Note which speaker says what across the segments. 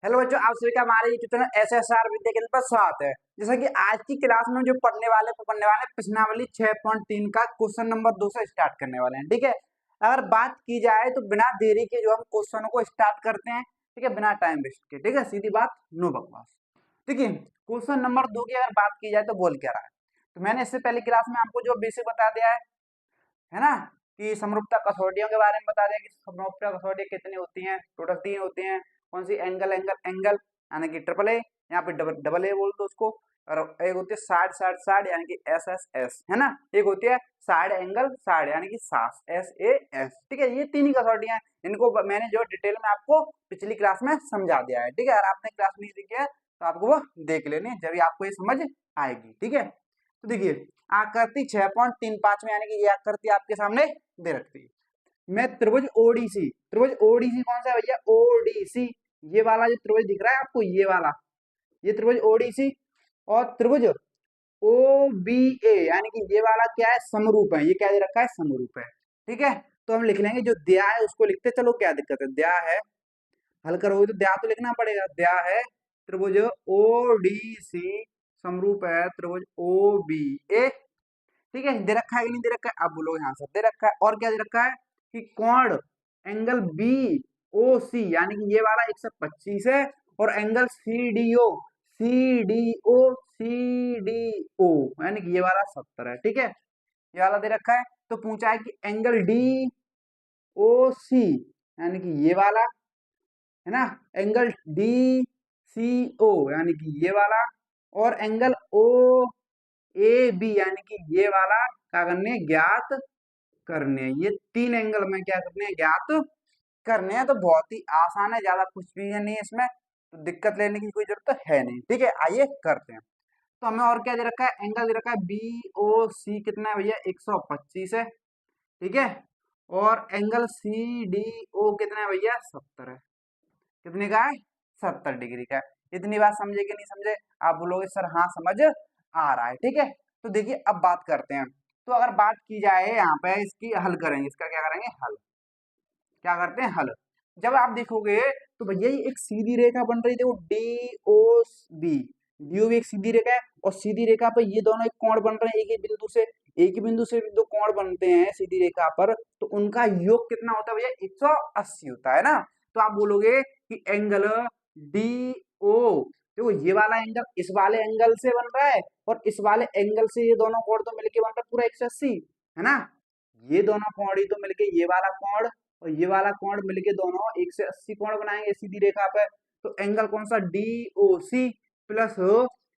Speaker 1: Hello बच्चों, आप सभी का हमारे यूट्यूब चैनल SSR विद्या केंद्र पर स्वागत है। जैसा कि आज की क्लास में जो पढ़ने वाले प्रश्नावली 6.3 का क्वेश्चन नंबर 2 से स्टार्ट करने वाले हैं। ठीक है, अगर बात की जाए तो बिना देरी के जो हम क्वेश्चनों को स्टार्ट करते हैं, ठीक है, बिना टाइम वेस्ट के। ठीक है, सीधी बात, नो बकवास। ठीक है, क्वेश्चन नंबर 2 की अगर बात की जाए तो बोल क्या रहा है, तो मैंने इससे पहले क्लास में आपको जो बेसिक बता दिया है ना, कि समरूपता कसौटियों के बारे में बता दिया कि समरूपता कसौटी कितनी होती हैं। टोटल 3 होती हैं। कौन सी? एंगल एंगल एंगल यानी कि ट्रिपल ए, यहाँ पे डबल डबल ए बोल दो उसको। और एक होती है साइड साइड साइड यानी कि एस एस एस, है ना। एक होती है साइड एंगल साइड यानी कि सास, एस ए एस। ठीक है, ये तीन ही कसौटियां हैं। इनको मैंने जो डिटेल में आपको पिछली क्लास में समझा दिया है। ठीक है, अगर आपने क्लास नहीं देखी है तो आपको वो देख लेनी, जब आपको ये समझ आएगी। ठीक है, तो देखिए आकृति 6.35 में यानी कि ये आकृति आपके सामने दे रखती है। मैं त्रिभुज ओडीसी, त्रिभुज ओडीसी कौन सा है भैया? ओडीसी, ये वाला जो त्रिभुज दिख रहा है आपको, ये वाला, ये त्रिभुज ओडीसी। और त्रिभुज ओबीए यानी कि ये वाला क्या है? समरूप है। ये क्या दे रखा है? समरूप है। ठीक है, तो हम लिख लेंगे जो द्या है उसको लिखते चलो, क्या दिक्कत है? द्या है, हल करोगे तो द्या तो लिखना पड़ेगा। द्या है त्रिभुज ओडीसी समरूप है त्रिभुज ओबीए। ठीक है, दे रखा है कि नहीं दे रखा है? आप बोलोगे हाँ सर दे रखा है। और क्या दे रखा है कि कोण एंगल बी ओ सी यानी कि ये वाला 125 है, और angle C D O, C D O, C D O यानी कि ये वाला 70 है। ठीक है, ये वाला दे रखा है। तो पूछा है कि एंगल डी ओ सी यानी कि ये वाला, है ना, एंगल डी सी ओ यानी कि ये वाला, और एंगल ओ ए बी यानी कि ये वाला क्या करने हैं? ज्ञात करने हैं। ये तीन एंगल में क्या करने हैं? ज्ञात करने हैं। तो बहुत ही आसान है, ज्यादा कुछ भी है नहीं इसमें, तो दिक्कत लेने की कोई जरूरत तो है नहीं। ठीक है, आइए करते हैं। तो हमें और क्या दे रखा है? एंगल दे रखा है बी ओ सी, कितना है भैया? 125 है। ठीक है, और एंगल सी डी ओ कितना है भैया? 70 है। कितने का है? 70 डिग्री का है। इतनी बात समझे कि नहीं समझे? आप बोलोगे सर हाँ समझ आ रहा है। ठीक है, तो देखिए अब बात करते हैं। तो अगर बात की जाए यहाँ पे, इसकी हल करेंगे, इसका क्या करेंगे? हल। क्या करते हैं? हल। जब आप देखोगे तो भैया ये एक सीधी रेखा बन रही, देखो D O B, D O B एक सीधी रेखा है, और सीधी रेखा पर ये दोनों एक कोण बन रहे हैं। एक ही बिंदु से, एक ही बिंदु से दो कोण बनते हैं सीधी रेखा पर, तो उनका योग कितना होता है भैया? 180 होता है ना। तो आप बोलोगे कि एंगल डी ओ, देखो ये वाला एंगल इस वाले एंगल से बन रहा है, और इस वाले एंगल से ये दोनों कोण तो मिलके बन रहा है पूरा 180, है ना। ये दोनों कोण ही तो मिलके ये वाला कोण और ये वाला कोण मिलके दोनों 180 कोण बनाएंगे सीधी रेखा पे। तो एंगल कौन सा? D O C plus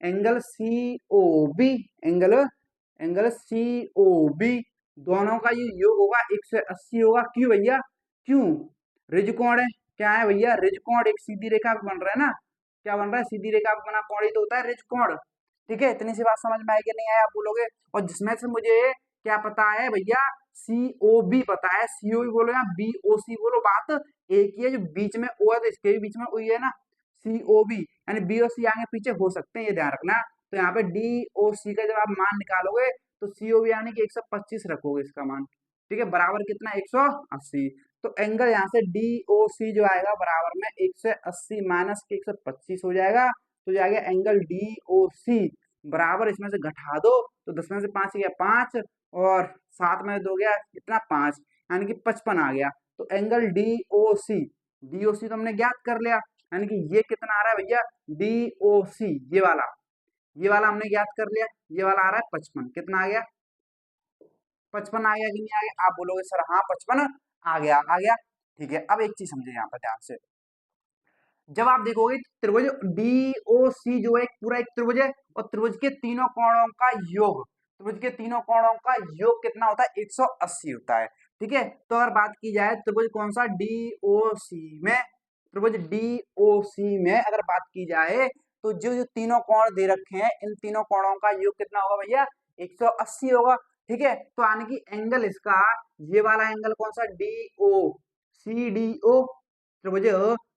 Speaker 1: angle C O B, angle angle C O B, दोनों का ये योग होगा 180 होगा। क्यों भैया? क्यों? रिज कोण है। क्या है भैया? रिज कोण एक सीधी रेखा पे बन रहा है ना। क्या बन रहा है? सीधी रेखा पे बना कोण ही तो होता है रिज कोण। ठीक है, इतनी सी बात समझ में आई कि नहीं आया? आप बोलोगे। और जिसमें से मुझे क्या पता है भैया? सीओबी पता है। सीओबी बोलो या बी ओ सी बोलो, बात एक ही है। जो बीच में ओ है तो इसके भी बीच में ओ ही है ना। सीओबी यानी बी और सी आगे पीछे हो सकते हैं, ये ध्यान रखना। तो यहाँ पे डी ओ सी का जब आप मान निकालोगे तो सीओबी यानी कि 125 रखोगे इसका मान। ठीक है, बराबर कितना? 180। तो एंगल यहाँ से डी ओ सी जो आएगा बराबर में 180 माइनस के 125 हो जाएगा। तो जाएगा एंगल डी ओ सी बराबर, इसमें से घटा दो तो 10 में से 5 गया 5, और 7 में 2 गया कितना? 5, यानी कि 55 आ गया। तो angle D O C, D O सी तो हमने ज्ञात कर लिया, यानी कि ये कितना आ रहा है भैया? डी ओ सी ये वाला हमने ज्ञात कर लिया। ये वाला आ रहा है 55। कितना आ गया? 55 आ गया कि नहीं आ गया? आप बोलोगे सर हाँ 55 आ गया, आ गया। ठीक है, अब एक चीज समझे यहाँ पर ध्यान से। जब आप देखोगे त्रिभुज डी ओ सी जो है पूरा एक त्रिभुज है, और त्रिभुज के तीनों कोणों का योग, त्रिभुज के तीनों कोणों का योग कितना होता है? 180 होता है। ठीक है, तो अगर बात की जाए त्रिभुज कौन सा? डी ओ सी में, त्रिभुज डी ओ सी में अगर बात की जाए तो जो जो तीनों कोण दे रखे हैं, इन तीनों कोणों का योग कितना होगा भैया? 180 होगा। ठीक है, तो यानी कि एंगल इसका, ये वाला एंगल कौन सा? डी ओ सी डी ओ, त्रिभुज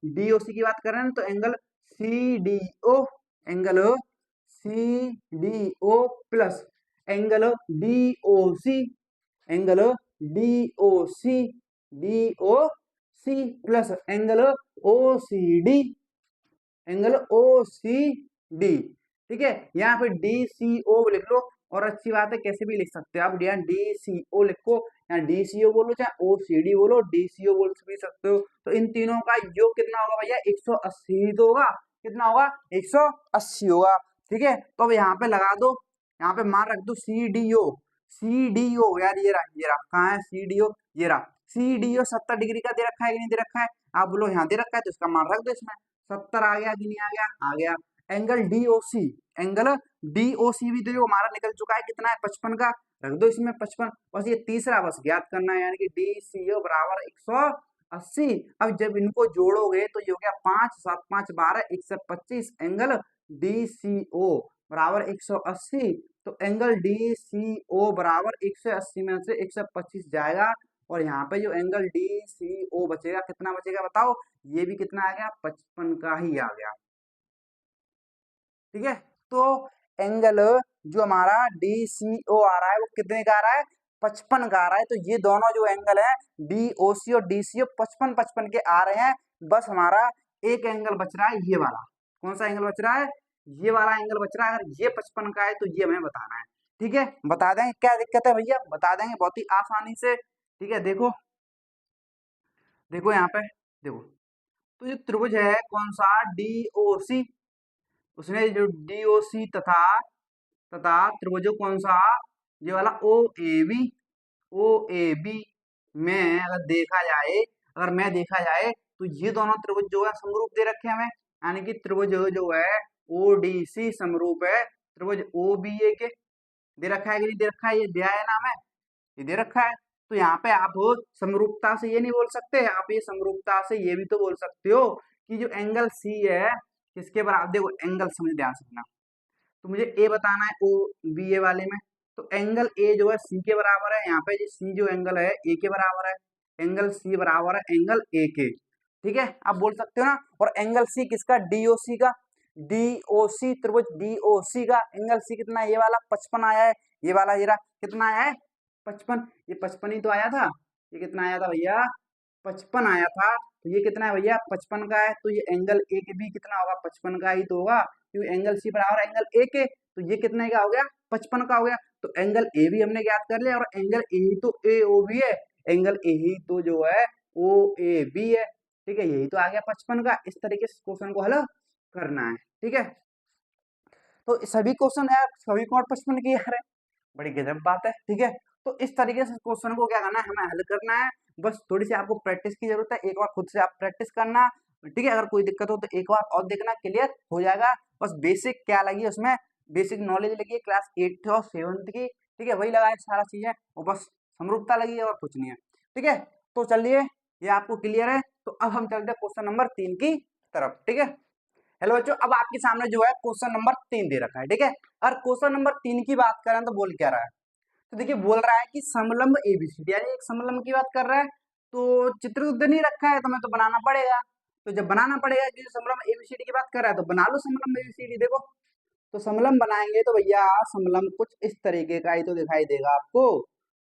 Speaker 1: डीओसी की बात कर रहे हैं तो angle C D O, angle C D O plus angle D O C, angle D O C, D O C plus angle O C D, angle O C D, ठीक है। यहाँ पे डी सी ओ लिख लो, और अच्छी बात है कैसे भी लिख सकते हो आप, यहाँ डी सी ओ लिखो, यहाँ डी सी ओ बोलो, चाहे ओ सी डी बोलो, डी सी ओ बोल भी सकते हो। तो इन तीनों का योग कितना होगा भैया, 180 तो होगा, कितना होगा, 180 होगा, ठीक है। तो अब यहाँ पे लगा दो, यहाँ पे मान रख दो सी डी ओ, सी डी ओ यार, ये रहा कहाँ है सी डी ओ, ये रहा सी डी ओ 70 डिग्री का दे रखा है कि नहीं दे रखा है, आप बोलो यहाँ दे रखा है, तो इसका मान रख दो इसमें, 70 आ गया कि नहीं आ गया, आ गया। एंगल डीओसी, एंगल डीओसी भी तो हमारा निकल चुका है, कितना है, 55 का, रख दो इसमें 55। बस ये तीसरा बस ज्ञात करना है, यानी कि डीसीओ बराबर 180। अब जब इनको जोड़ोगे तो ये हो गया 5 7 5 12 125, एंगल डीसीओ बराबर 180। तो एंगल डीसीओ बराबर 180 में से 125 जाएगा, और यहाँ पे जो एंगल डीसीओ बचेगा, कितना बचेगा बताओ, ये भी कितना आ गया, 55 का ही आ गया, ठीक है। तो एंगल जो हमारा डीसीओ आ रहा है वो कितने का आ रहा है, 55 का आ रहा है। तो ये दोनों जो एंगल है डीओसी और डीसीओ 55 55 के आ रहे हैं। बस हमारा एक एंगल बच रहा है, ये वाला, कौन सा एंगल बच रहा है, ये वाला एंगल बच रहा है। अगर ये 55 का है तो ये हमें बताना है, ठीक है। बता देंगे, क्या दिक्कत है भैया, बता देंगे बहुत ही आसानी से, ठीक है। देखो देखो यहाँ पे देखो, तो ये त्रिभुज है कौन सा, डीओसी, उसने जो डीओसी तथा तथा त्रिभुजों कौन सा, ये वाला ओ A B, O A B में अगर देखा जाए, अगर मैं देखा जाए तो ये दोनों त्रिभुज जो है समरूप दे रखे हैं हमें, यानी कि त्रिभुज जो है ओ डी सी समरूप है त्रिभुज ओ बी ए के, दे रखा है कि नहीं दे रखा है, ये दिया है ना हमें, ये दे रखा है। तो यहाँ पे आप समरूपता से ये नहीं बोल सकते, आप ये समरूपता से ये भी तो बोल सकते हो कि जो एंगल सी है किसके बराबर, देखो एंगल समझ ध्यान से, तो मुझे ए बताना है ओ बी ए वाले में, तो एंगल ए जो है सी के बराबर है, यहाँ पे जो सी जो एंगल है ए के बराबर है, एंगल सी बराबर है एंगल ए के, ठीक है, आप बोल सकते हो ना। और एंगल सी किसका, डीओसी का, डीओसी त्रिभुज डीओसी का एंगल सी कितना है, ये वाला 55 आया है, ये वाला ये रहा कितना आया है 55, ये 55 ही तो आया था, ये कितना आया था भैया, 55 आया था। तो ये कितना है भैया, 55 का है, तो ये एंगल ए के भी कितना होगा, 55 का ही तो होगा, क्योंकि एंगल सी बराबर एंगल ए के, तो ये कितने का हो गया, 55 का हो गया। तो एंगल ए भी हमने ज्ञात कर लिया, और एंगल ए ही तो ए ओ बी है, एंगल ए ही तो जो है ओ ए बी है, ठीक है, यही तो आ गया 55 का। इस तरीके से क्वेश्चन को हल करना है, ठीक है। तो सभी क्वेश्चन है, सभी को 55 की यार है, बड़ी गजब बात है, ठीक है। तो इस तरीके से क्वेश्चन को क्या करना है, हमें हल करना है, बस थोड़ी सी आपको प्रैक्टिस की जरूरत है, एक बार खुद से आप प्रैक्टिस करना, ठीक है। अगर कोई दिक्कत हो तो एक बार और देखना, क्लियर हो जाएगा। बस बेसिक क्या लगी उसमें, बेसिक नॉलेज लगी है क्लास 8 और 7 की, ठीक है, वही लगा है सारा चीजें, और बस समरूपता लगी है और कुछ नहीं है, ठीक है। तो चलिए, ये आपको क्लियर है, तो अब हम चलते हैं क्वेश्चन नंबर 3 की तरफ, ठीक है। हेलो बच्चों, अब आपके सामने जो है क्वेश्चन नंबर 3 दे रखा है, ठीक है। अगर क्वेश्चन नंबर 3 की बात करें तो बोल क्या रहा है, तो देखिए बोल रहा है कि समलंब एबीसीडी, यानी एक समलंब की बात कर रहा है, तो चित्र तो नहीं रखा है, तो हमें तो बनाना पड़ेगा, तो जब बनाना पड़ेगा कि समलंब एबीसीडी की बात कर रहा है, तो बना लो समलंब एबीसीडी। देखो, तो समलंब बनाएंगे तो भैया समलंब कुछ इस तरीके का ही तो दिखाई देगा आपको,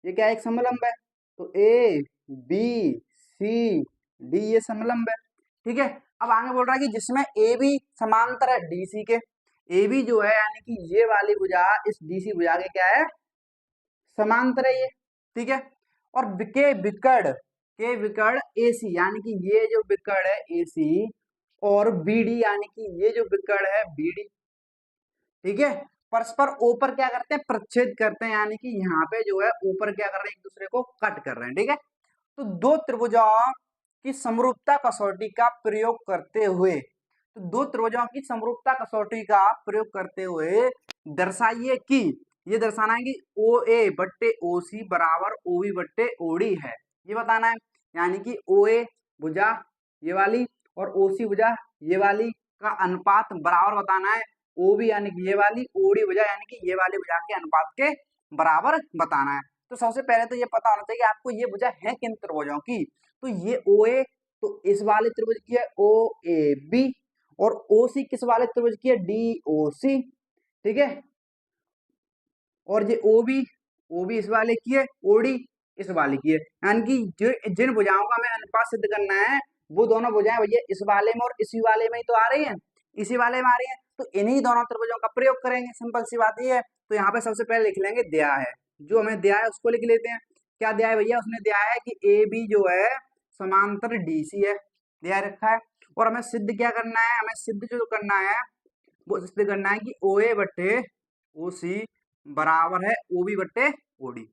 Speaker 1: ये क्या एक समलंब है, तो ए बी सी डी ये समलंब है, ठीक है। अब आगे बोल रहा है कि जिसमें ए बी समांतर है डीसी के, ए बी जो है यानी कि ये वाली भुजा इस डीसी भुजा के क्या है, समांतर है ये, ठीक है। और के विकर्ण एसी, यानी कि ये जो विकर्ण है एसी, और बीडी यानी कि ये जो विकर्ण है बीडी, ठीक है, परस्पर ऊपर क्या करते हैं, प्रच्छेद करते हैं, यानी कि यहाँ पे जो है ऊपर क्या कर रहे हैं, एक दूसरे को कट कर रहे हैं, ठीक है। तो दो त्रिभुजों की समरूपता कसौटी का प्रयोग करते हुए, तो दो त्रिभुजों की समरूपता कसौटी का प्रयोग करते हुए दर्शाइए कि, ये दर्शाना है कि ओ ए बट्टे ओ सी बराबर ओ बी बट्टे ओ डी है, ये बताना है। यानी कि ओ ए भुजा ये वाली और ओ सी भुजा ये वाली का अनुपात बराबर बताना है, ओ बी यानी कि ये वाली, ओ डी भुजा यानी कि ये वाली भुजा के अनुपात के बराबर बताना है। तो सबसे पहले तो ये पता होना चाहिए आपको ये भुजा है किन त्रिभुजों की, तो ये ओ ए तो इस वाले त्रिभुज की है ओ ए बी, और ओ सी किस वाले त्रिभुज की है, डी ओ सी, ठीक है। और ये ओ बी इस वाले की है, ओडी इस वाले की है, यानी कि जो जिन भुजाओं का हमें अनुपात सिद्ध करना है वो दोनों भुजाएं भैया इस वाले में और इसी वाले में ही तो आ रही हैं, इसी वाले में आ रही है, तो इन्हीं दोनों त्रिभुजों का प्रयोग करेंगे, सिंपल सी बात ये है। तो यहाँ पे सबसे पहले लिख लेंगे दिया है, जो हमें दिया है उसको लिख लेते हैं। क्या दिया है भैया? उसने दिया है कि ए बी जो है समांतर डीसी है, दिया रखा है। और हमें सिद्ध क्या करना है? हमें सिद्ध जो करना है वो सिद्ध करना है कि ओ ए बट्टे ओ सी बराबर है ओ बी बट्टे ओ डी।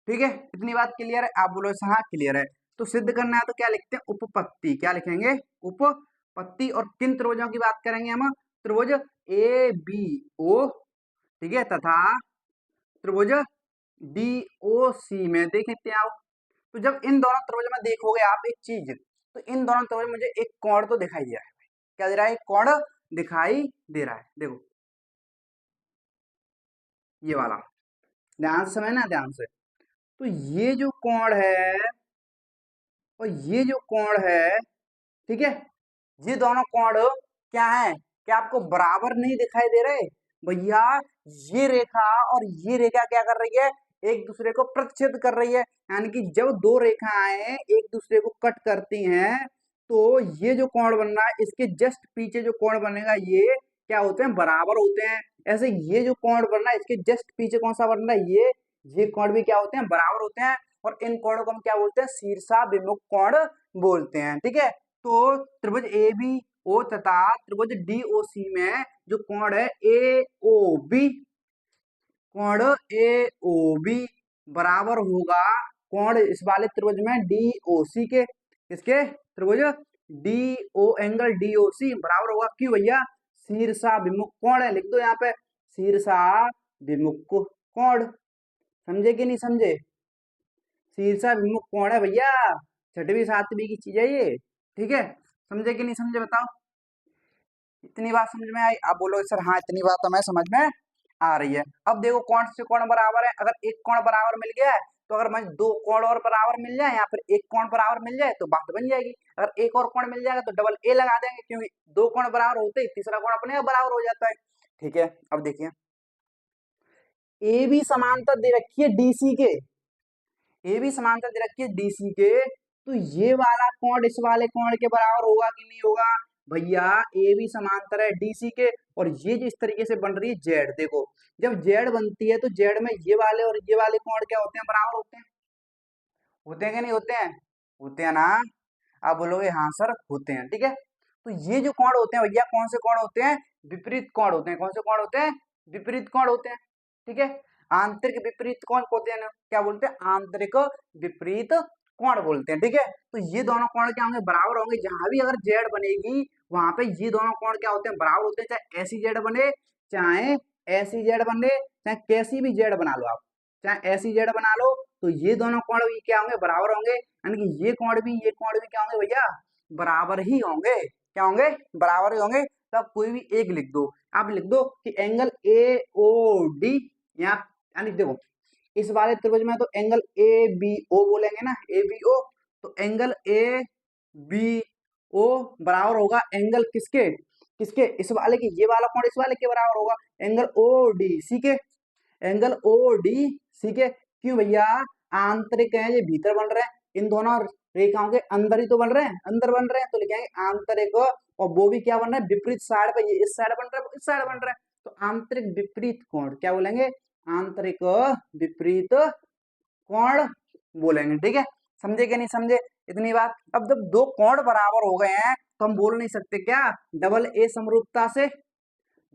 Speaker 1: ठीक है, इतनी बात क्लियर है? आप बोलो हाँ क्लियर है। तो सिद्ध करना है तो क्या लिखते हैं? उपपत्ति। क्या लिखेंगे? उपपत्ति। और किन त्रिभुजों की बात करेंगे हम? त्रिभुज ए बी ओ, ठीक है, तथा त्रिभुज डी ओ सी में देखते हैं आप। तो जब इन दोनों त्रिभुज में देखोगे आप एक चीज, तो इन दोनों त्रिभुज में मुझे एक कोण तो दिखाई दे रहा है। क्या दे रहा है? कोण दिखाई दे रहा है। देखो ये वाला, ध्यान से समझना, ध्यान से। तो ये जो कोण है और ये जो कोण है, ठीक है, ये दोनों कोण क्या है? क्या आपको बराबर नहीं दिखाई दे रहे भैया? ये रेखा और ये रेखा क्या कर रही है? एक दूसरे को प्रतिच्छेद कर रही है। यानी कि जब दो रेखाएं एक दूसरे को कट करती हैं तो ये जो कोण बन रहा है इसके जस्ट पीछे जो कोण बनेगा ये क्या होते हैं? बराबर होते हैं। ऐसे ये जो कोण बन रहा है इसके जस्ट पीछे कौन सा बन रहा है? ये कोण भी क्या होते हैं? बराबर होते हैं। और इन कोणों को हम क्या बोलते हैं? शीर्षाभिमुख कोण बोलते हैं। ठीक है, तो त्रिभुज ए बी ओ तथा त्रिभुज डी ओ सी में जो कोण है ए ओ बी, कोण ए ओ बी बराबर होगा कोण इस वाले त्रिभुज में डी ओ सी के। किसके? त्रिभुज D O, angle D O C बराबर होगा। क्यों भैया? शीर्षाभिमुख कोण है, लिख दो यहाँ पे शीर्षाभिमुख कोण। समझे कि नहीं समझे? शीर्षाभिमुख कोण है भैया, छठवीं सातवीं की चीज है ये। ठीक है, समझे कि नहीं समझे? बताओ, इतनी बात समझ में आई? आप बोलोगे सर हाँ इतनी बात तो मैं समझ में आ रही है। अब देखो कौन से कोण बराबर है। अगर एक कोण बराबर मिल गया है तो अगर मैं दो कोण और बराबर मिल जाए या फिर एक कोण बराबर मिल जाए तो बात बन जाएगी। अगर एक और कोण मिल जाएगा तो डबल ए लगा देंगे, क्योंकि दो कोण बराबर होते ही तीसरा कोण अपने आप बराबर हो जाता है। ठीक है, अब देखिए ए बी समांतर दे रखी है डीसी के, ए बी समांतर दे रखी है डीसी के, तो ये वाला कोण इस वाले कोण के बराबर होगा कि नहीं होगा भैया? ए बी समांतर है डीसी के और ये जो इस तरीके से बन रही है जेड, देखो जब जेड बनती है तो जेड में ये वाले और ये वाले कोण क्या होते हैं? बराबर होते हैं। होते हैं कि नहीं होते हैं? होते हैं ना? आप बोलोगे हाँ सर होते हैं। ठीक है, तो ये जो कोण होते हैं भैया कौन से कोण होते हैं? विपरीत कोण होते हैं। कौन से कोण होते हैं? विपरीत कोण होते हैं। ठीक है, आंतरिक विपरीत कोण होते हैं ना, क्या बोलते हैं? आंतरिक विपरीत कोण बोलते हैं। ठीक है, तो ये दोनों कोण क्या होंगे? बराबर होंगे। जहां भी अगर जेड बनेगी वहां पे ये दोनों कोण क्या होते हैं? बराबर होते हैं। चाहे ऐसी जेड बने, चाहे ऐसी जेड बने, चाहे कैसी भी जेड बना लो आप, चाहे ऐसी जेड बना लो, तो ये दोनों कोण भी क्या होंगे? बराबर होंगे। यानी कि ये कोण भी क्या होंगे भैया? बराबर ही होंगे। क्या होंगे? बराबर ही होंगे। तो आप कोई भी एक लिख दो। आप लिख दो कि एंगल ए ओ डी, यहाँ यानी देखो इस वाले त्रिभुज में तो एंगल ए बी ओ बोलेंगे ना, ए बी ओ, तो एंगल ए बी ओ बराबर होगा एंगल किसके? किसके? इस वाले के। ये वाला कोण इस वाले के बराबर होगा एंगल ओ डी सी के, एंगल ओ डी सी के। क्यों भैया? आंतरिक है, ये भीतर बन रहे हैं, इन दोनों रेखाओं के अंदर ही तो बन रहे हैं, अंदर बन रहे हैं, तो लिखेंगे आंतरिक। और वो भी क्या बन रहा है? विपरीत साइड पे, ये इस साइड बन रहा है, इस साइड बन रहा है, तो आंतरिक विपरीत कोण क्या बोलेंगे? आंतरिक विपरीत कोण बोलेंगे। ठीक है, समझे कि नहीं समझे? इतनी बात। अब जब दो कोण बराबर हो गए हैं तो हम बोल नहीं सकते क्या? डबल ए समरूपता से,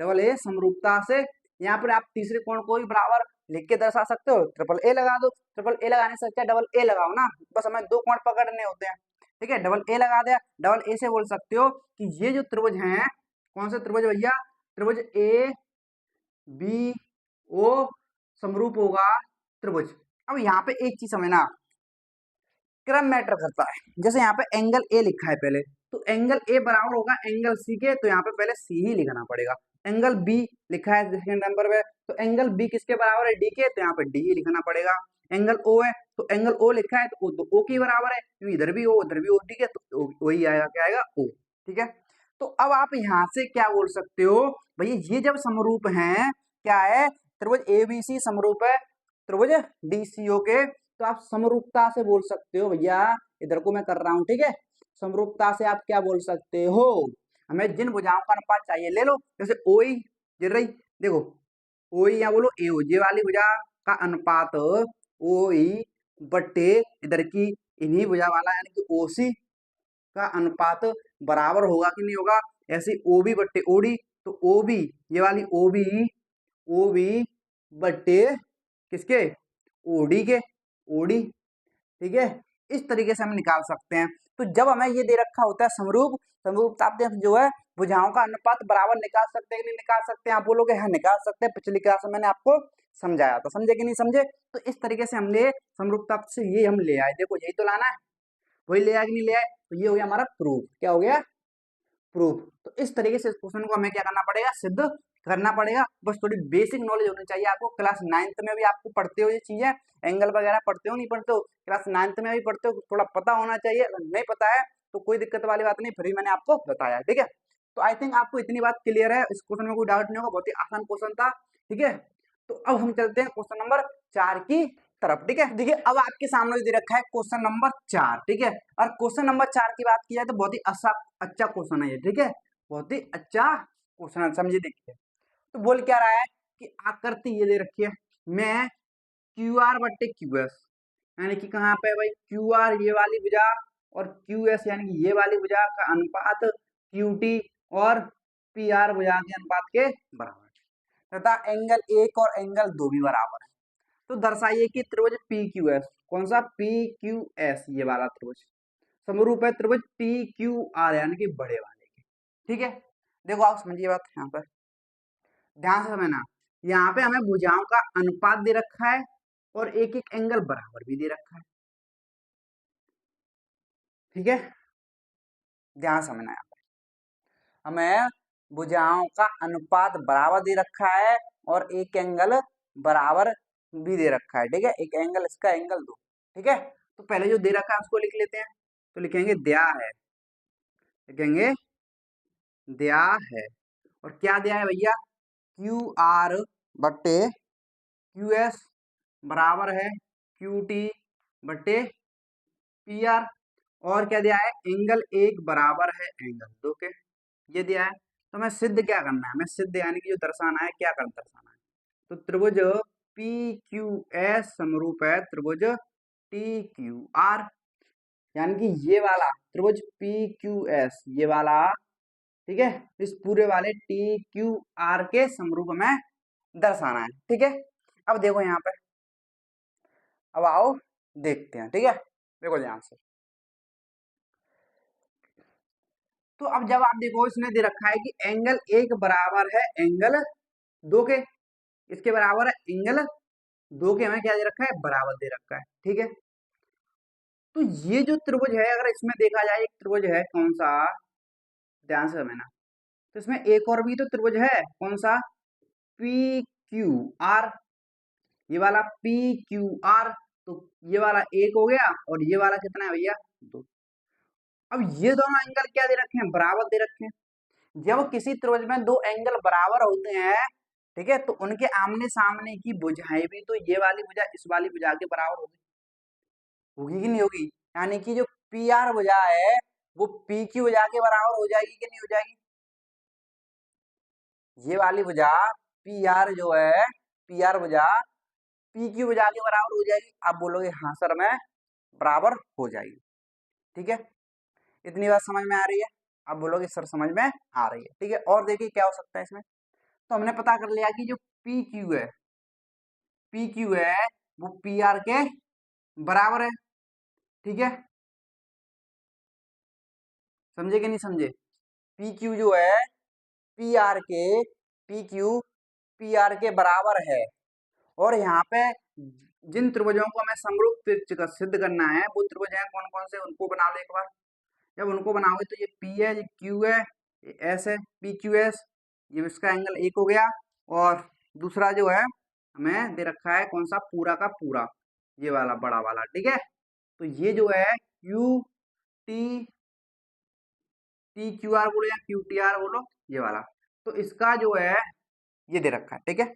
Speaker 1: डबल ए समरूपता से। यहाँ पर आप तीसरे कोण को भी बराबर लिख के दर्शा सकते हो, ट्रिपल ए लगा दो। ट्रिपल ए लगाने से अच्छा डबल ए लगाओ ना, बस हमें दो कोण पकड़ने होते हैं। ठीक है, डबल ए लगा दिया। डबल ए से बोल सकते हो कि ये जो त्रिभुज हैं, कौन से त्रिभुज भैया? त्रिभुज ए बी ओ समरूप होगा त्रिभुज। अब यहाँ पे एक चीज समझना, क्रम मैटर करता है। जैसे यहाँ पे एंगल ए लिखा है पहले, तो एंगल ए बराबर होगा एंगल सी के, तो यहाँ पे पहले सी ही लिखना पड़ेगा। एंगल बी लिखा है सेकंड नंबर पे, तो एंगल बी किसके बराबर है? डी के, तो यहाँ पे डी ही लिखना पड़ेगा। एंगल ओ है तो एंगल ओ लिखा है तो ओ के बराबर है, क्योंकि इधर भी ओ उधर भी ओ, ठीक है, तो वही आएगा, क्या आएगा? ओ। ठीक है, तो अब आप यहाँ से क्या बोल सकते हो भैया? ये जब समरूप हैं, क्या है? त्रिभुज एबीसी समरूप है त्रिभुज डीसीओ के, तो आप समरूपता से बोल सकते हो भैया, इधर को मैं कर रहा हूं, ठीक है, समरूपता से आप क्या बोल सकते हो हमें जिन भुजाओं का अनुपात चाहिए ले लो, जैसे ओई गिर रही, देखो ओई या बोलो एओ, ये वाली भुजा का अनुपात ओई बट्टे इधर की इन्हीं भुजा वाला यानी कि ओसी का अनुपात बराबर होगा कि नहीं होगा, ऐसे ओबी बट्टे ओडी, तो ओबी ये वाली ओबी ओबी बट्टे किसके, ओडी के, ओडी, ठीक है। इस तरीके से हम निकाल सकते हैं। तो जब हमें ये दे रखा होता है समरूप, समरूपता जो है भुजाओं का अनुपात बराबर निकाल सकते हैं कि नहीं निकाल सकते हैं, आप बोलोगे हाँ निकाल सकते हैं, पिछली क्लास में मैंने आपको समझाया था, समझे कि नहीं समझे। तो इस तरीके से हम ले समरूपता से ये हम ले आए, देखो यही तो लाना है, वही ले आए कि नहीं ले आए, तो ये हो गया हमारा प्रूफ, क्या हो गया प्रूफ। तो इस तरीके से इस क्वेश्चन को हमें क्या करना पड़ेगा, सिद्ध करना पड़ेगा। बस थोड़ी बेसिक नॉलेज होनी चाहिए आपको, क्लास 9th में भी आपको पढ़ते हो ये चीजें, एंगल वगैरह पढ़ते हो नहीं पढ़ते हो, क्लास 9th में भी पढ़ते हो, थोड़ा पता होना चाहिए, अगर नहीं पता है तो कोई दिक्कत वाली बात नहीं, फिर भी मैंने आपको बताया, ठीक है। तो आई थिंक आपको इतनी बात क्लियर है, इस क्वेश्चन में कोई डाउट नहीं होगा, बहुत ही आसान क्वेश्चन था, ठीक है। तो अब हम चलते हैं क्वेश्चन नंबर 4 की तरफ, ठीक है। देखिए अब आपके सामने दे रखा है क्वेश्चन नंबर 4, ठीक है। और क्वेश्चन नंबर 4 की बात की जाए तो बहुत ही अच्छा क्वेश्चन है ये, ठीक है, बहुत ही अच्छा क्वेश्चन है, समझिए। देखिए तो बोल क्या रहा है कि आकृति ये दे रखी है, मैं क्यू आर बट्टे क्यू एस, यानी कि कहाँ पे भाई क्यू आर ये वाली भुजा और क्यू एस यानी कि ये वाली भुजा का अनुपात क्यू टी और पी आर भुजा के अनुपात के बराबर तथा एंगल एक और एंगल दो भी बराबर है। तो दर्शाइए कि त्रिभुज पी क्यू एस, कौन सा पी क्यू एस, ये वाला त्रिभुज समरूप है त्रिभुज पी क्यू आर यानी कि बड़े वाले के, ठीक है। देखो आप समझिए बात, यहाँ पर ध्यान से समझना, यहाँ पे हमें भुजाओं का अनुपात दे रखा है और एक एक एंगल बराबर भी दे रखा है, ठीक है, ध्यान समझना। यहाँ पर हमें भुजाओं का अनुपात बराबर दे रखा है और एक एंगल बराबर भी दे रखा है, ठीक है, एक एंगल इसका एंगल दो, ठीक है। तो पहले जो दे रखा है उसको लिख लेते हैं, तो लिखेंगे दिया है, लिखेंगे दिया है, और क्या दिया है भैया, क्यू आर बट्टे क्यू एस बराबर है क्यू टी बट्टे पी आर, और क्या दिया है, एंगल एक बराबर है एंगल दो के, ये दिया है। तो हमें सिद्ध क्या करना है, हमें सिद्ध यानी कि जो दर्शाना है, क्या कर दर्शाना है, तो त्रिभुज पी क्यू एस समरूप है त्रिभुज टी क्यू आर, यानी कि ये वाला त्रिभुज पी क्यू एस ये वाला, ठीक है, इस पूरे वाले टी क्यू आर के समरूप में दर्शाना है, ठीक है। अब देखो यहाँ पे, अब आओ देखते हैं, ठीक है, देखो ध्यान से। तो अब जब आप देखो इसने दे रखा है कि एंगल एक बराबर है एंगल दो के, इसके बराबर है एंगल दो के, हमें क्या दे रखा है, बराबर दे रखा है, ठीक है। तो ये जो त्रिभुज है, अगर इसमें देखा जाए एक त्रिभुज है कौन सा, ध्यान से समझना, तो इसमें एक और भी तो त्रिभुज है कौन सा, पी क्यू आर, ये वाला पी क्यू आर, तो ये वाला एक हो गया और ये वाला कितना है भैया, दो। अब ये दोनों एंगल क्या दे रखे हैं, बराबर दे रखे हैं। जब किसी त्रिभुज में दो एंगल बराबर होते हैं, ठीक है, तो उनके आमने सामने की भुजाएं भी तो ये वाली भुजा इस वाली भुजा के बराबर होगी, होगी कि नहीं होगी, यानी कि जो पी आर भुजा है वो पी क्यू भुजा के बराबर हो जाएगी कि नहीं हो जाएगी, ये वाली भुजा पी आर जो है, पी आर भुजा पी क्यू भुजा के बराबर हो जाएगी। आप बोलोगे हाँ सर मैं बराबर हो जाएगी, ठीक है, इतनी बात समझ में आ रही है, आप बोलोगे सर समझ में आ रही है, ठीक है। और देखिए क्या हो सकता है इसमें, तो हमने पता कर लिया कि जो पी क्यू है, पी क्यू है वो पी आर के बराबर है, ठीक है, समझे कि नहीं समझे, पी क्यू जो है पी आर के, पी क्यू पी आर के बराबर है। और यहाँ पे जिन त्रिभुजों को हमें समरूप सिद्ध करना है वो त्रिभुज हैं कौन कौन से, उनको बना लो एक बार। जब उनको बनाओगे तो ये पी है, ये क्यू है, ये एस है, पी क्यू एस, ये इसका एंगल एक हो गया, और दूसरा जो है हमें दे रखा है कौन सा, पूरा का पूरा ये वाला बड़ा वाला, ठीक है। तो ये जो है Q T, T Q R बोलो या क्यू टी आर बोलो, ये वाला, तो इसका जो है ये दे रखा है, ठीक है।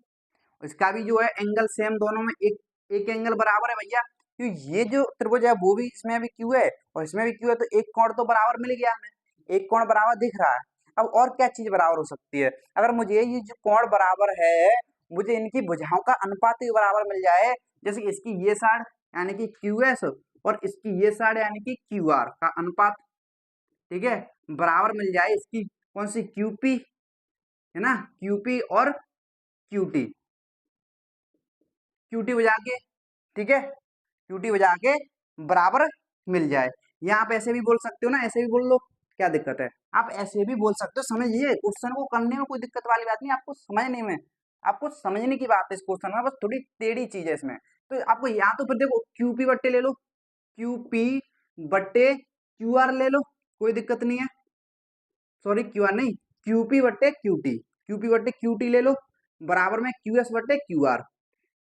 Speaker 1: इसका भी जो है एंगल सेम, दोनों में एक एक एंगल बराबर है भैया, क्योंकि ये जो त्रिभुज है वो भी इसमें भी क्यू है और इसमें भी क्यू है, तो एक कोण तो बराबर मिल गया हमें, एक कोण बराबर दिख रहा है। अब और क्या चीज बराबर हो सकती है? अगर मुझे ये जो कोण बराबर है, मुझे इनकी भुजाओं का अनुपात भी बराबर मिल जाए, जैसे कि इसकी ये साइड यानी कि QS और इसकी ये साइड यानी कि QR का अनुपात, ठीक है, बराबर मिल जाए इसकी कौन सी QP है ना, QP और QT, QT बजा के, ठीक है, QT बजा के बराबर मिल जाए। या आप ऐसे भी बोल सकते हो ना, ऐसे भी बोल लो, क्या दिक्कत है? आप ऐसे भी बोल सकते हो, समझिए क्वेश्चन को करने में कोई दिक्कत वाली बात नहीं, आपको समझने में, आपको समझने की बात है इस क्वेश्चन में, बस थोड़ी टेढ़ी चीज है इसमें। तो आपको या तो फिर देखो QP बट्टे ले लो, QP बट्टे QR ले लो, कोई दिक्कत नहीं है, सॉरी QR नहीं, QP बट्टे QT, QP बट्टे QT ले लो, बराबर में QS बट्टे QR,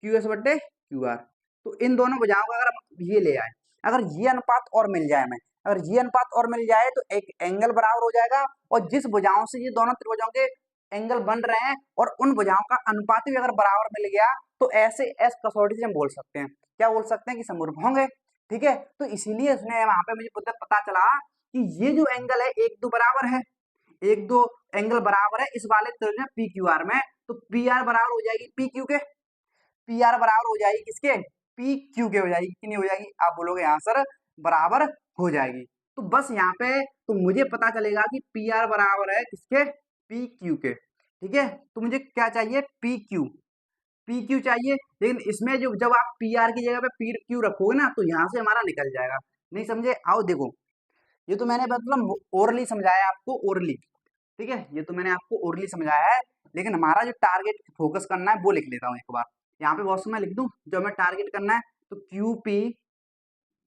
Speaker 1: QS बट्टे QR। तो इन दोनों भुजाओं का अगर हम ये ले आए, अगर ये अनुपात और मिल जाए हमें, अगर ये अनुपात और मिल जाए तो एक एंगल बराबर हो जाएगा, और जिस भुजाओं से ये दोनों त्रिभुजों के एंगल बन रहे हैं और उन भुजाओं का अनुपात भी अगर बराबर मिल गया, तो ऐसे एस कसौटी से हम बोल सकते हैं, क्या बोल सकते हैं कि समरूप होंगे, ठीक है। तो इसीलिए उसने वहां पे मुझे पता चला कि ये जो एंगल है एक दो बराबर है, एक दो एंगल बराबर है इस वाले त्रिभुज में पी क्यू आर में, तो पी आर बराबर हो जाएगी पी क्यू के, पी आर बराबर हो जाएगी किसके, पी क्यू के हो जाएगी, कितनी हो जाएगी, आप बोलोगे यहाँ सर बराबर हो जाएगी। तो बस यहाँ पे तो मुझे पता चलेगा कि पी आर बराबर है किसके, पी क्यू के, ठीक है। तो मुझे क्या चाहिए, पी क्यू, पी क्यू चाहिए, लेकिन इसमें जो जब आप पी आर की जगह पे पी क्यू रखोगे ना, तो यहाँ से हमारा निकल जाएगा, नहीं समझे? आओ देखो, ये तो मैंने मतलब ओरली समझाया आपको, ओरली, ठीक है, ये तो मैंने आपको ओरली समझाया है, लेकिन हमारा जो टारगेट फोकस करना है वो लिख लेता हूँ एक बार, यहाँ पे बहुत समय लिख दूं, जो हमें टारगेट करना है, तो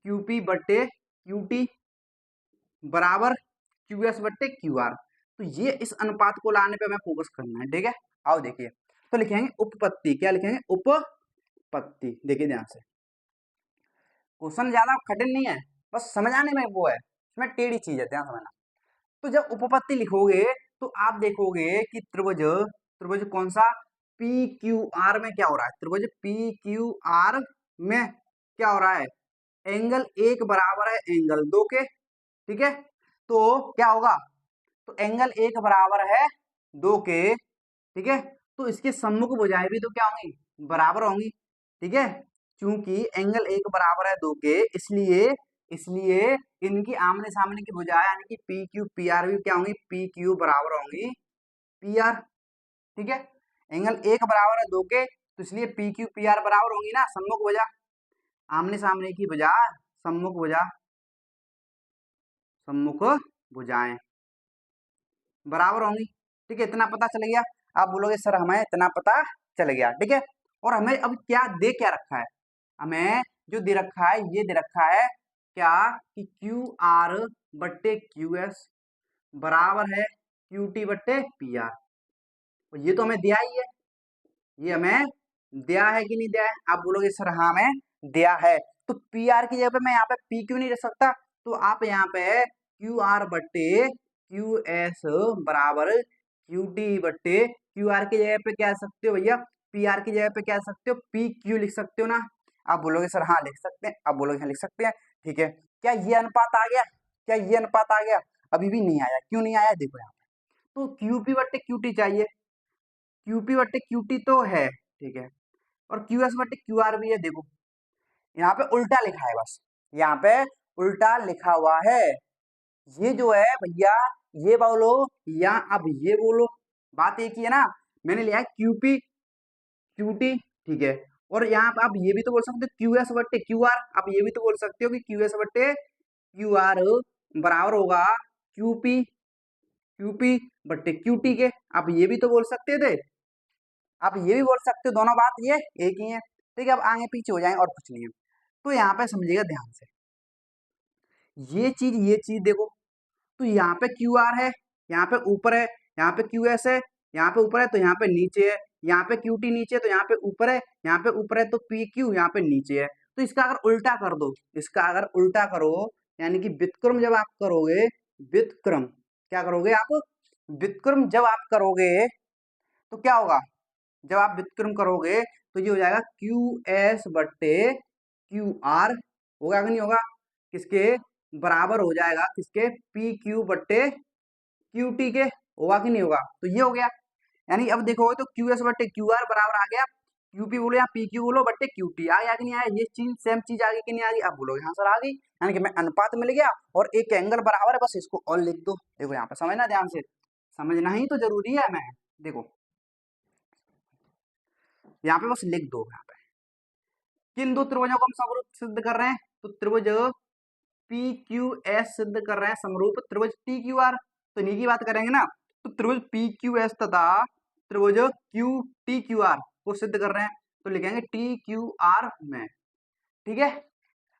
Speaker 1: QP बट्टे QT बराबर QS बट्टे QR, तो ये इस अनुपात को लाने पे हमें फोकस करना है, ठीक है। आओ देखिए, तो लिखेंगे उपपत्ति, क्या लिखेंगे, उपपत्ति, देखिए ध्यान से, क्वेश्चन ज्यादा कठिन नहीं है, बस समझाने में वो है, इसमें टेढ़ी चीज है, ध्यान समझना। तो जब उपपत्ति लिखोगे तो आप देखोगे कि त्रिभुज, त्रिभुज कौन सा, पी क्यू आर में क्या हो रहा है, त्रिभुज पी क्यू आर में क्या हो रहा है, एंगल एक बराबर है एंगल दो के, ठीक है। तो क्या होगा, तो एंगल एक बराबर है दो के, ठीक है, तो इसके सम्मुख भुजाएं भी तो क्या होंगी, बराबर होंगी, ठीक है, क्योंकि एंगल एक बराबर है दो के, इसलिए इसलिए इनकी आमने सामने की भुजाएं यानी कि पी क्यू पी आर भी क्या होंगी, पी क्यू बराबर होंगी पी आर, ठीक है। एंगल एक बराबर है दो के, तो इसलिए पी क्यू पी आर बराबर होंगी ना, सम्मुख भुजा, आमने सामने की भुजा, सम्मुख भुजा, सम्मुख भुजाएं बराबर होंगी, ठीक है, इतना पता चल गया। आप बोलोगे सर हमें इतना पता चल गया, ठीक है, और हमें अब क्या दे क्या रखा है, हमें जो दे रखा है ये दे रखा है क्या, कि क्यू आर बट्टे क्यू एस बराबर है क्यू टी बट्टे पी आर, और ये तो हमें दिया ही है, ये हमें दिया है कि नहीं दिया है, आप बोलोगे सर हाँ हमें दिया है, तो पी आर की जगह पे मैं यहाँ पे पी क्यू नहीं रख सकता, तो आप यहाँ पे क्यू आर बट्टे क्यू एस बराबर क्यू टी बट्टे क्यू आर की जगह पे क्या लिख सकते हो भैया, पी आर की जगह पे क्या लिख सकते हो, पी क्यू लिख सकते हो ना, आप बोलोगे सर हाँ लिख सकते हैं, आप बोलोगे हाँ लिख सकते हैं, ठीक है। क्या ये अनुपात आ गया, क्या ये अनुपात आ गया, अभी भी नहीं आया, क्यों नहीं आया, देखो यहाँ पे, तो क्यू पी बट्टे क्यू टी चाहिए, क्यूपी बट्टे क्यूटी तो है, ठीक है, और क्यू एस बट्टे क्यू आर भी है, देखो यहाँ पे उल्टा लिखा है, बस यहाँ पे उल्टा लिखा हुआ है, ये जो है भैया ये बोलो या अब ये बोलो, बात एक ही है ना, मैंने लिया है क्यूपी क्यूटी, ठीक है, और यहाँ पे आप ये भी तो बोल सकते हो क्यू एस बट्टे क्यू आर, आप ये भी तो बोल सकते हो कि क्यू एस बट्टे क्यू आर बराबर होगा क्यूपी क्यूपी बट्टे क्यूटी के, आप ये भी तो बोल सकते थे, आप ये भी बोल सकते हो, दोनों बात ये एक ही है, ठीक है। अब आगे पीछे हो जाए और कुछ नहीं है, तो यहाँ पे समझिएगा ध्यान से, ये चीज देखो, तो यहाँ पे क्यू आर है, यहाँ पे ऊपर है, यहाँ पे क्यू एस है, यहाँ पे ऊपर है तो यहाँ पे नीचे है, यहाँ पे क्यू टी नीचे है तो यहाँ पे ऊपर है, यहाँ पे ऊपर है तो पी क्यू यहाँ पे नीचे है, तो इसका अगर उल्टा कर दो, इसका अगर उल्टा करो, यानी कि व्युत्क्रम जब आप करोगे, व्युत्क्रम क्या करोगे आप, व्युत्क्रम जब आप करोगे तो क्या होगा, जब आप व्युत्क्रम करोगे तो ये हो जाएगा क्यू एस बट्टे क्यू आर, होगा कि नहीं होगा, किसके बराबर हो जाएगा, किसके, पी क्यू बट्टे क्यू टी के, होगा कि नहीं होगा? तो ये हो गया, यानी अब देखोगे तो क्यू एस बट्टे क्यू आर बराबर आ गया क्यूपी बोलो या पी क्यू बोलो बट्टे क्यूटी, आ गया कि नहीं आया? ये चीज सेम चीज आ गई कि नहीं आ गई? अब बोलोगे हाँ सर आ गई, यानी कि मैं अनुपात मिल गया और एक एंगल बराबर है, बस इसको और लिख दो। देखो यहाँ पे समझना ध्यान से, समझना ही तो जरूरी है। मैं देखो यहाँ पे बस लिख दो, यहाँ पे किन दो त्रिभुजों को हम समरूप सिद्ध कर रहे हैं? तो त्रिभुज पी क्यू एस सिद्ध कर रहे हैं समरूप त्रिभुज टी क्यू आर, तो इन्हीं की बात करेंगे ना। तो त्रिभुज पी क्यू एस तथा त्रिभुज क्यू टी क्यू आर को सिद्ध कर रहे हैं, तो लिखेंगे टी क्यू आर में, ठीक है।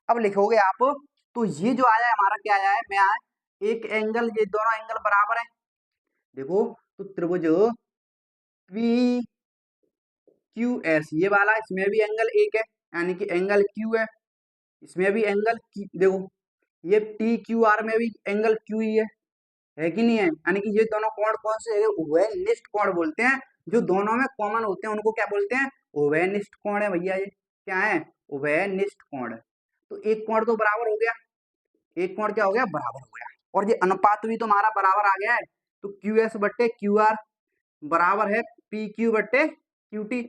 Speaker 1: अब लिखोगे आप, तो ये जो आया है हमारा क्या आया है? मैं आया एक एंगल, ये दोनों एंगल बराबर है, देखो तो त्रिभुज पी क्यू एस ये वाला, इसमें भी एंगल एक है, यानी कि एंगल क्यू है, इसमें भी एंगल देखो ये टी क्यू आर में भी एंगल क्यू ही है कि नहीं है? यानी कि ये दोनों कोण कौन से है? उभयनिष्ठ कोण बोलते हैं, जो दोनों में कॉमन होते हैं उनको क्या बोलते हैं? उभयनिष्ठ कोण है भैया, ये क्या है? उभयनिष्ठ कोण। तो एक कोण तो बराबर हो गया, एक कोण क्या हो गया? बराबर हो गया, और ये अनुपात भी तो हमारा बराबर आ गया है, तो क्यू एस बट्टे क्यू आर बराबर है पी क्यू बट्टे क्यू टी,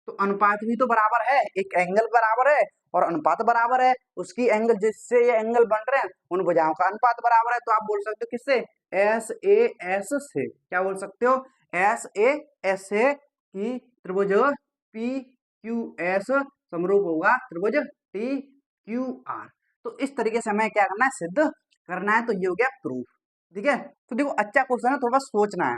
Speaker 1: तो अनुपात भी तो बराबर है, एक एंगल बराबर है और अनुपात बराबर है, उसकी एंगल जिससे ये एंगल बन रहे हैं उन भुजाओं का अनुपात बराबर है। तो आप बोल सकते हो किससे? एस ए एस से, क्या बोल सकते हो? एस ए एस से कि त्रिभुज पी क्यू एस समरूप होगा त्रिभुज टी क्यू आर। तो इस तरीके से हमें क्या करना है? सिद्ध करना है। तो ये हो गया प्रूफ, ठीक है। तो देखो अच्छा क्वेश्चन है, थोड़ा सोचना है,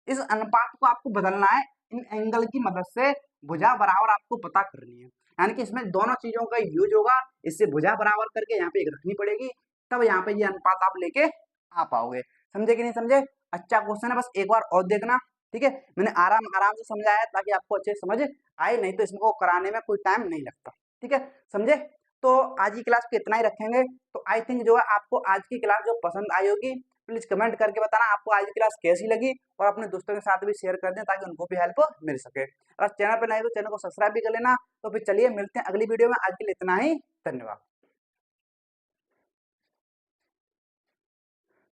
Speaker 1: इस अनुपात को आपको बदलना है, इन एंगल की मदद से भुजा बराबर आपको पता करनी है, यानी कि इसमें दोनों चीजों का यूज होगा, इससे भुजा बराबर करके यहाँ पे एक रखनी पड़ेगी, तब यहाँ पे ये अनुपात आप लेके आ पाओगे। समझे कि नहीं समझे? अच्छा क्वेश्चन है, बस एक बार और देखना, ठीक है। मैंने आराम आराम से समझाया है ताकि आपको अच्छे समझ आए, नहीं तो इसको कराने में कोई टाइम नहीं लगता, ठीक है, समझे? तो आज की क्लास को इतना ही रखेंगे। तो आई थिंक जो है आपको आज की क्लास जो पसंद आई होगी, प्लीज कमेंट करके बताना आपको आज की क्लास कैसी लगी, और अपने दोस्तों के साथ भी शेयर कर दें ताकि उनको भी हेल्प मिल सके। और चैनल पर नए तो चैनल को सब्सक्राइब भी कर लेना। तो फिर चलिए मिलते हैं अगली वीडियो में, आज के लिए इतना ही, धन्यवाद।